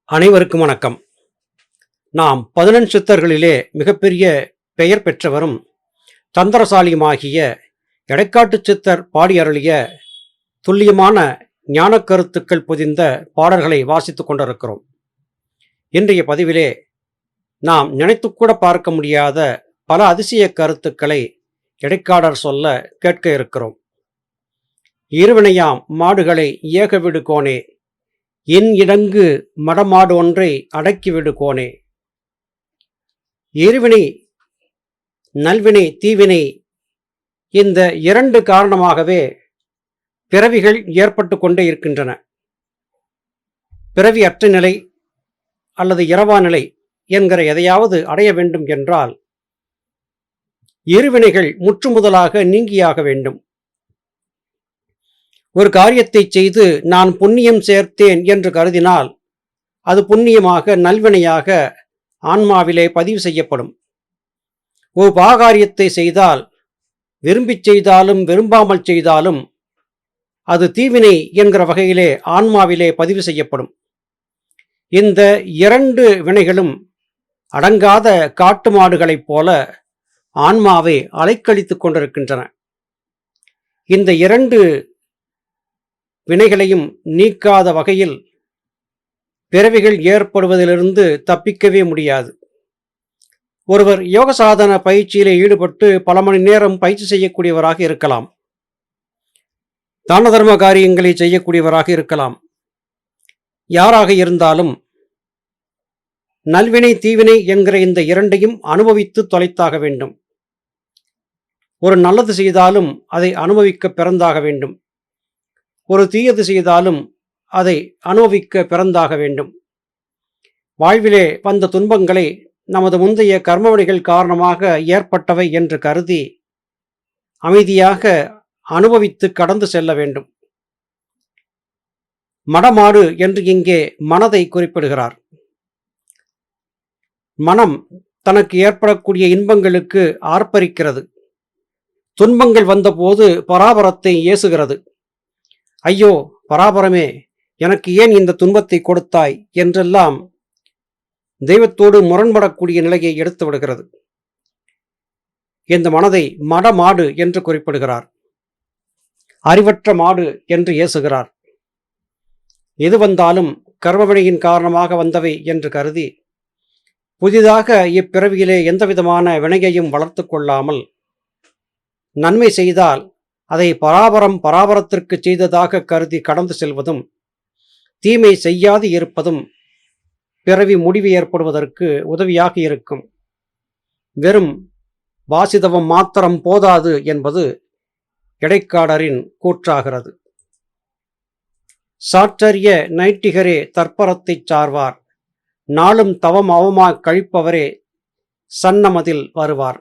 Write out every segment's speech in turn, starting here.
அனைவருக்கும் வணக்கம். நாம் 11 சித்தர்களிலே மிகப்பெரிய பெயர் பெற்றவரும் தந்திரசாலியுமாகிய எடைக்காட்டு சித்தர் பாடி அருளிய துல்லியமான ஞான கருத்துக்கள் பொதிந்த பாடல்களை வாசித்துக் கொண்டிருக்கிறோம். இன்றைய பதிவிலே நாம் நினைத்துக்கூட பார்க்க முடியாத பல அதிசய கருத்துக்களை எடைக்காடர் சொல்ல கேட்க இருக்கிறோம். இருவினையாம் மாடுகளை ஏகவிடு கோனே, என் இடங்கு மடமாடு ஒன்றை அடக்கிவிடு கோனே. இருவினை நல்வினை தீவினை, இந்த இரண்டு காரணமாகவே பிறவிகள் ஏற்பட்டு கொண்டே இருக்கின்றன. பிறவி அற்ற நிலை அல்லது இரவா நிலை என்கிற எதையாவது அடைய வேண்டும் என்றால் இருவினைகள் முற்றுமுதலாக நீங்கியாக வேண்டும். ஒரு காரியத்தை செய்து நான் புண்ணியம் சேர்த்தேன் என்று கருதினால் அது புண்ணியமாக நல்வினையாக ஆன்மாவிலே பதிவு செய்யப்படும். ஒரு பாகாரியத்தை செய்தால் விரும்பி செய்தாலும் விரும்பாமல் செய்தாலும் அது தீவினை என்கிற வகையிலே ஆன்மாவிலே பதிவு செய்யப்படும். இந்த இரண்டு வினைகளும் அடங்காத காட்டு மாடுகளைப் போல ஆன்மாவை அலைக்கழித்துக் கொண்டிருக்கின்றன. இந்த இரண்டு வினைகளையும் நீக்காத வகையில் பிறவிகள் ஏற்படுவதிலிருந்து தப்பிக்கவே முடியாது. ஒருவர் யோக சாதன பயிற்சியிலே ஈடுபட்டு பல மணி நேரம் பயிற்சி செய்யக்கூடியவராக இருக்கலாம். தான தர்ம காரியங்களை செய்யக்கூடியவராக இருக்கலாம். யாராக இருந்தாலும் நல்வினை தீவினை என்கிற இந்த இரண்டையும் அனுபவித்து தொலைத்தாக வேண்டும். ஒரு நல்லது செய்தாலும் அதை அனுபவிக்க பிறந்தாக வேண்டும். ஒரு தீயது செய்தாலும் அதை அனுபவிக்க பிறந்தாக வேண்டும். வாழ்விலே வந்த துன்பங்களை நமது முந்தைய கர்மவினைகள் காரணமாக ஏற்பட்டவை என்று கருதி அமைதியாக அனுபவித்து கடந்து செல்ல வேண்டும். மடமாடு என்று இங்கே மனதை குறிப்பிடுகிறார். மனம் தனக்கு ஏற்படக்கூடிய இன்பங்களுக்கு ஆர்ப்பரிக்கிறது. துன்பங்கள் வந்தபோது பராபரத்தை ஏசுகிறது. ஐயோ பராபரமே, எனக்கு ஏன் இந்த துன்பத்தை கொடுத்தாய் என்றெல்லாம் தெய்வத்தோடு முரண்படக்கூடிய நிலையை எடுத்து விடுகிறது. இந்த மனதை மடமாடு என்று குறிப்பிடுகிறார். அறிவற்ற மாடு என்று ஏசுகிறார். எது வந்தாலும் கர்மவினையின் காரணமாக வந்தவை என்று கருதி புதிதாக இப்பிறவியிலே எந்தவிதமான வினையையும் வளர்த்து கொள்ளாமல் நன்மை செய்தால் அதை பராபரத்திற்கு செய்ததாக கருதி கடந்து செல்வதும், தீமை செய்யாது இருப்பதும் பிறவி முடிவு ஏற்படுவதற்கு உதவியாக இருக்கும். வெறும் வாசிதவம் மாத்திரம் போதாது என்பது எடைக்காடரின் கூற்றாகிறது. சாற்றறிய நைட்டிகரே தற்பரத்தைச் சார்வார், நாளும் தவம் அவமா கழிப்பவரே சன்னமதில் வருவார்.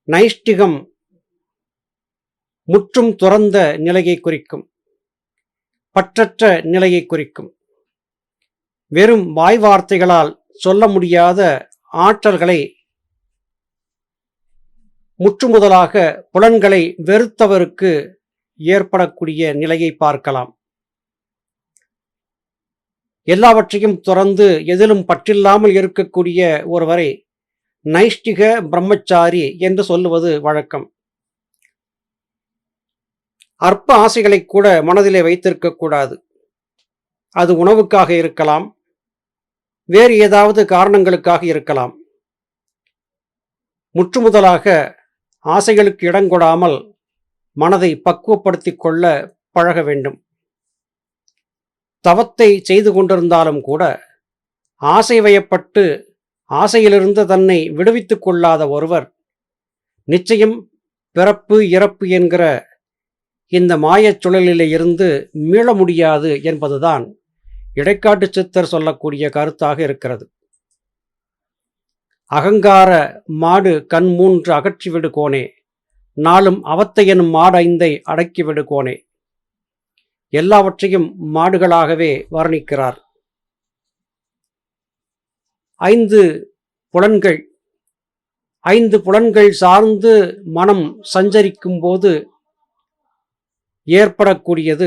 நைஷ்டிகம் முற்றும் துறந்த நிலையை குறிக்கும். பற்றற்ற நிலையை குறிக்கும். வெறும் வாய் வார்த்தைகளால் சொல்ல முடியாத ஆற்றல்களை, முற்றுமுதலாக புலன்களை வெறுத்தவருக்கு ஏற்படக்கூடிய நிலையை பார்க்கலாம். எல்லாவற்றையும் துறந்து எதிலும் பற்றில்லாமல் இருக்கக்கூடிய ஒருவரை நைஷ்டிக பிரம்மச்சாரி என்று சொல்லுவது வழக்கம். அற்ப ஆசைகளை கூட மனதிலே வைத்திருக்க கூடாது. அது உணவுக்காக இருக்கலாம், வேறு ஏதாவது காரணங்களுக்காக இருக்கலாம். முற்றுமுதலாக ஆசைகளுக்கு இடங்கொடாமல் மனதை பக்குவப்படுத்திக் கொள்ள பழக வேண்டும். தவத்தை செய்து கொண்டிருந்தாலும் கூட ஆசை வயப்பட்டு ஆசையிலிருந்து தன்னை விடுவித்துக் கொள்ளாத ஒருவர் நிச்சயம் பிறப்பு இறப்பு என்கிற இந்த மாயச் சுழலிலே இருந்து மீள முடியாது என்பதுதான் இடைக்காட்டு சித்தர் சொல்லக்கூடிய கருத்தாக இருக்கிறது. அகங்கார மாடு கண் மூன்று அகற்றிவிடு கோனே, நாளும் அவத்தை எனும் மாடு ஐந்தை அடக்கிவிடு கோனே. எல்லாவற்றையும் மாடுகளாகவே வர்ணிக்கிறார். 5 புலன்கள் சார்ந்து மனம் சஞ்சரிக்கும் போது ஏற்படக்கூடியது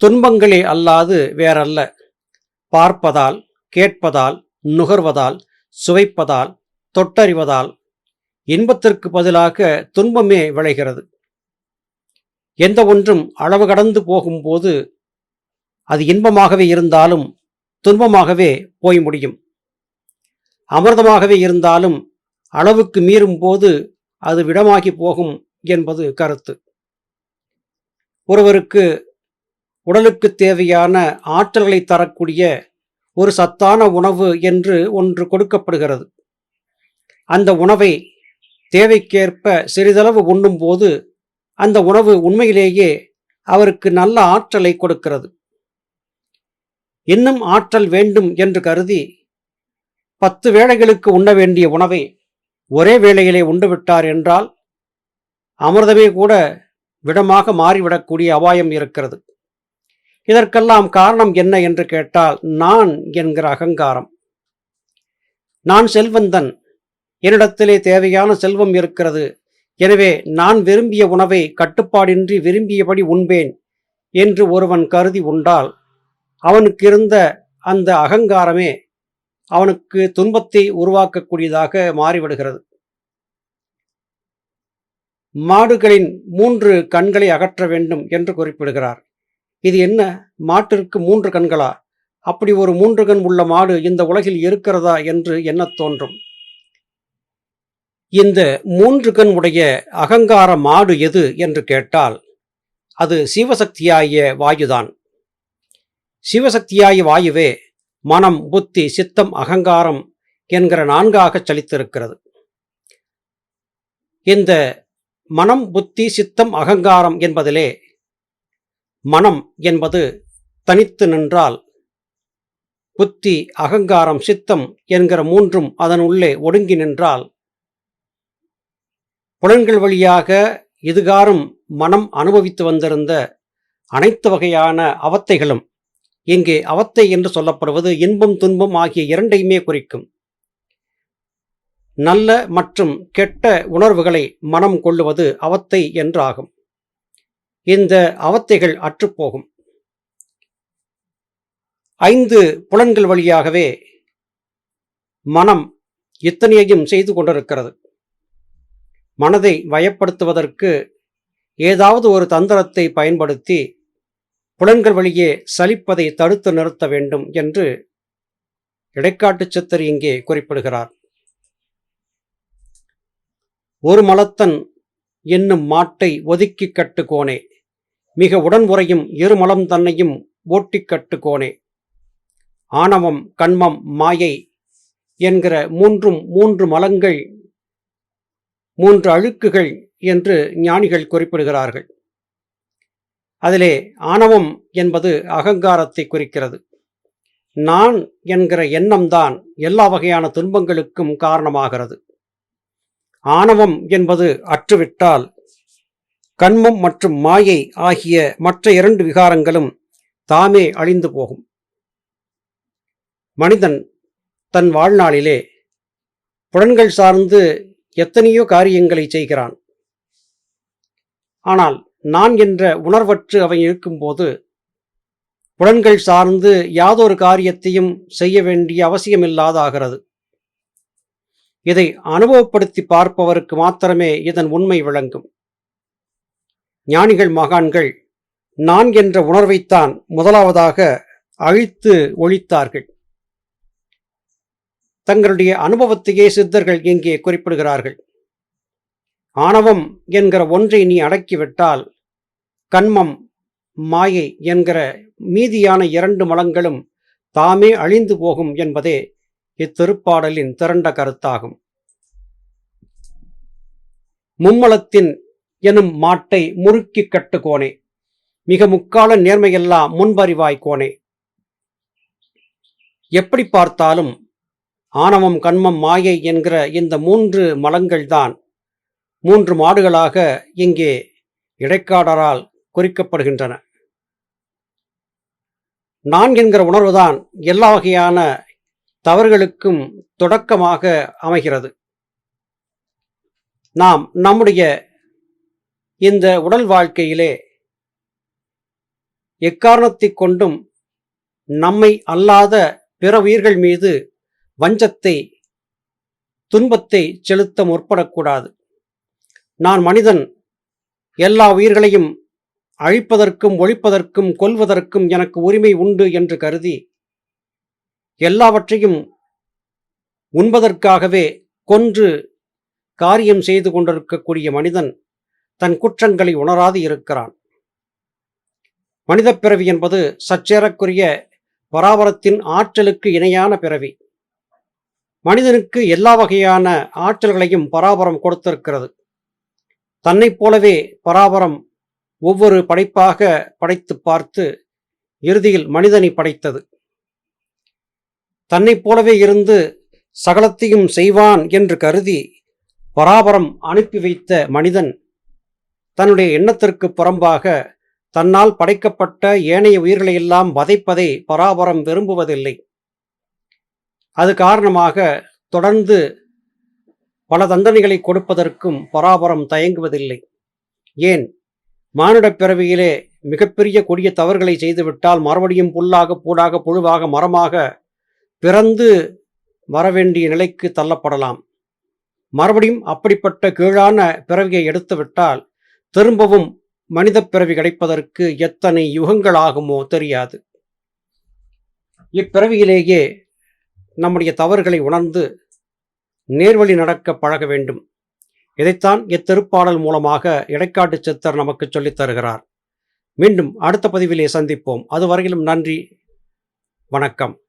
துன்பங்களே அல்லாது வேறல்ல. பார்ப்பதால், கேட்பதால், நுகர்வதால், சுவைப்பதால், தொட்டறிவதால் இன்பத்திற்கு பதிலாக துன்பமே விளைகிறது. எந்த ஒன்றும் அளவு கடந்து போகும்போது அது இன்பமாகவே இருந்தாலும் துன்பமாகவே போய் முடியும். அமிர்தமாகவே இருந்தாலும் அளவுக்கு மீறும் போது அது விடமாகி போகும் என்பது கருத்து. ஒருவருக்கு உடலுக்கு தேவையான ஆற்றல்களை தரக்கூடிய ஒரு சத்தான உணவு என்று ஒன்று கொடுக்கப்படுகிறது. அந்த உணவை தேவைக்கேற்ப சிறிதளவு உண்ணும் போது அந்த உணவு உண்மையிலேயே அவருக்கு நல்ல ஆற்றலை கொடுக்கிறது. இன்னும் ஆற்றல் வேண்டும் என்று கருதி 10 வேளைகளுக்கு உண்ண வேண்டிய உணவை ஒரே வேளையிலே உண்டுவிட்டார் என்றால் அமிர்தமே கூட விடமாக மாறிவிடக்கூடிய அபாயம் இருக்கிறது. இதற்கெல்லாம் காரணம் என்ன என்று கேட்டால், நான் என்கிற அகங்காரம். நான் செல்வந்தன், என்னிடத்திலே தேவையான செல்வம் இருக்கிறது, எனவே நான் விரும்பிய உணவை கட்டுப்பாடின்றி விரும்பியபடி உண்பேன் என்று ஒருவன் கருதி உண்டால் அவனுக்கு இருந்த அந்த அகங்காரமே அவனுக்கு துன்பத்தை உருவாக்கக்கூடியதாக மாறிவிடுகிறது. மாடுகளின் 3 கண்களை அகற்ற வேண்டும் என்று குறிப்பிடுகிறார். இது என்ன, மாட்டிற்கு 3 கண்களா? அப்படி ஒரு 3 கண் உள்ள மாடு இந்த உலகில் இருக்கிறதா என்று எண்ணத் தோன்றும். இந்த 3 கண் உடைய அகங்கார மாடு எது என்று கேட்டால் அது சிவசக்தியாகிய வாயுதான். சிவசக்தியாகிய வாயுவே மனம், புத்தி, சித்தம், அகங்காரம் என்கிற 4ஆக சலித்திருக்கிறது. இந்த மனம், புத்தி, சித்தம், அகங்காரம் என்பதிலே மனம் என்பது தனித்து நின்றால், புத்தி, அகங்காரம், சித்தம் என்கிற 3ம் அதன் உள்ளே ஒடுங்கி நின்றால், புலன்கள் வழியாக இதுகாரும் மனம் அனுபவித்து வந்திருந்த அனைத்து வகையான அவத்தைகளும், இங்கே அவத்தை என்று சொல்லப்படுவது இன்பம் துன்பம் ஆகிய 2ஐயுமே குறிக்கும். நல்ல மற்றும் கெட்ட உணர்வுகளை மனம் கொள்ளுவது அவத்தை என்றாகும். இந்த அவத்தைகள் அற்றுப்போகும். 5 புலன்கள் வழியாகவே மனம் இத்தனையையும் செய்து கொண்டிருக்கிறது. மனதை வயப்படுத்துவதற்கு ஏதாவது ஒரு தந்திரத்தை பயன்படுத்தி புலன்கள் வழியே சலிப்பதை தடுத்து நிறுத்த வேண்டும் என்று இடைக்காட்டு சித்தர் இங்கே குறிப்பிடுகிறார். ஒரு மலத்தன் என்னும் மாட்டை ஒதுக்கி கட்டு கோனே, மிக உடன் உறையும் இருமலம் தன்னையும் ஓட்டிக் கட்டு கோனே. ஆணவம், கண்மம், மாயை என்கிற 3 மலங்கள், 3 அழுக்குகள் என்று ஞானிகள் குறிப்பிடுகிறார்கள். அதிலே ஆணவம் என்பது அகங்காரத்தை குறிக்கிறது. நான் என்கிற எண்ணம்தான் எல்லா வகையான துன்பங்களுக்கும் காரணமாகிறது. ஆணவம் என்பது அற்றுவிட்டால் கண்மம் மற்றும் மாயை ஆகிய மற்ற 2 விகாரங்களும் தாமே அழிந்து போகும். மனிதன் தன் வாழ்நாளிலே புலன்கள் சார்ந்து எத்தனையோ காரியங்களை செய்கிறான். ஆனால் நான் என்ற உணர்வற்று அவன் இருக்கும்போது புலன்கள் சார்ந்து யாதொரு காரியத்தையும் செய்ய வேண்டிய அவசியமில்லாதாகிறது. இதை அனுபவப்படுத்தி பார்ப்பவருக்கு மாத்திரமே இதன் உண்மை விளங்கும். ஞானிகள், மகான்கள் நான் என்ற உணர்வைத்தான் முதலாவதாக அழித்து ஒழித்தார்கள். தங்களுடைய அனுபவத்தையே சித்தர்கள் இங்கே குறிப்பிடுகிறார்கள். ஆணவம் என்கிற ஒன்றை நீ அடக்கிவிட்டால் கண்மம், மாயை என்கிற மீதியான 2 மலங்களும் தாமே அழிந்து போகும் என்பதே இத்திருப்பாடலின் திரண்ட கருத்தாகும். மும்மலத்தின் எனும் மாட்டை முறுக்கி கட்டு கோனே, மிக முக்கால நேர்மையெல்லாம் முன்பறிவாய் கோனே. எப்படி பார்த்தாலும் ஆணவம், கண்மம், மாயை என்கிற இந்த 3 மலங்கள்தான் 3 மாடுகளாக இங்கே இடைக்காடரால் குறிக்கப்படுகின்றன. நான் என்கிற உணர்வுதான் எல்லா வகையான தவறுகளுக்கும் தொடக்கமாக அமைகிறது. நாம் நம்முடைய இந்த உடல் வாழ்க்கையிலே எக்காரணத்தைக் கொண்டும் நம்மை அல்லாத பிற உயிர்கள் மீது வஞ்சத்தை, துன்பத்தை செலுத்த முற்படக்கூடாது. நான் மனிதன், எல்லா உயிர்களையும் அழிப்பதற்கும் ஒழிப்பதற்கும் கொல்வதற்கும் எனக்கு உரிமை உண்டு என்று கருதி எல்லாவற்றையும் உண்பதற்காகவே கொன்று காரியம் செய்து கொண்டிருக்கக்கூடிய மனிதன் தன் குற்றங்களை உணராது இருக்கிறான். மனித பிறவி என்பது சற்றேறக்குரிய பராபரத்தின் ஆற்றலுக்கு இணையான பிறவி. மனிதனுக்கு எல்லா வகையான ஆற்றல்களையும் பராபரம் கொடுத்திருக்கிறது. தன்னைப் போலவே பராபரம் ஒவ்வொரு படைப்பாக படைத்து பார்த்து இறுதியில் மனிதனை படைத்தது. தன்னைப் போலவே இருந்து சகலத்தையும் செய்வான் என்று கருதி பராபரம் அனுப்பி வைத்த மனிதன் தன்னுடைய எண்ணத்திற்கு புறம்பாக தன்னால் படைக்கப்பட்ட ஏனைய உயிர்களையெல்லாம் வதைப்பதை பராபரம் விரும்புவதில்லை. அது காரணமாக தொடர்ந்து பல தண்டனைகளை கொடுப்பதற்கும் பராபரம் தயங்குவதில்லை. ஏன், மானுடப் பிறவியிலே மிகப்பெரிய கொடிய தவறுகளை செய்துவிட்டால் மறுபடியும் புல்லாக, பூடாக, புழுவாக, மரமாக பிறந்து வரவேண்டிய நிலைக்கு தள்ளப்படலாம். மறுபடியும் அப்படிப்பட்ட கீழான பிறவியை எடுத்துவிட்டால் திரும்பவும் மனித பிறவி கிடைப்பதற்கு எத்தனை யுகங்கள் ஆகுமோ தெரியாது. இப்பிறவியிலேயே நம்முடைய தவறுகளை உணர்ந்து நேர்வழி நடக்க பழக வேண்டும். இதைத்தான் இத்திருப்பாடல் மூலமாக இடைக்காட்டு சித்தர் நமக்கு சொல்லித் தருகிறார். மீண்டும் அடுத்த பதிவிலே சந்திப்போம். அதுவரையிலும் நன்றி, வணக்கம்.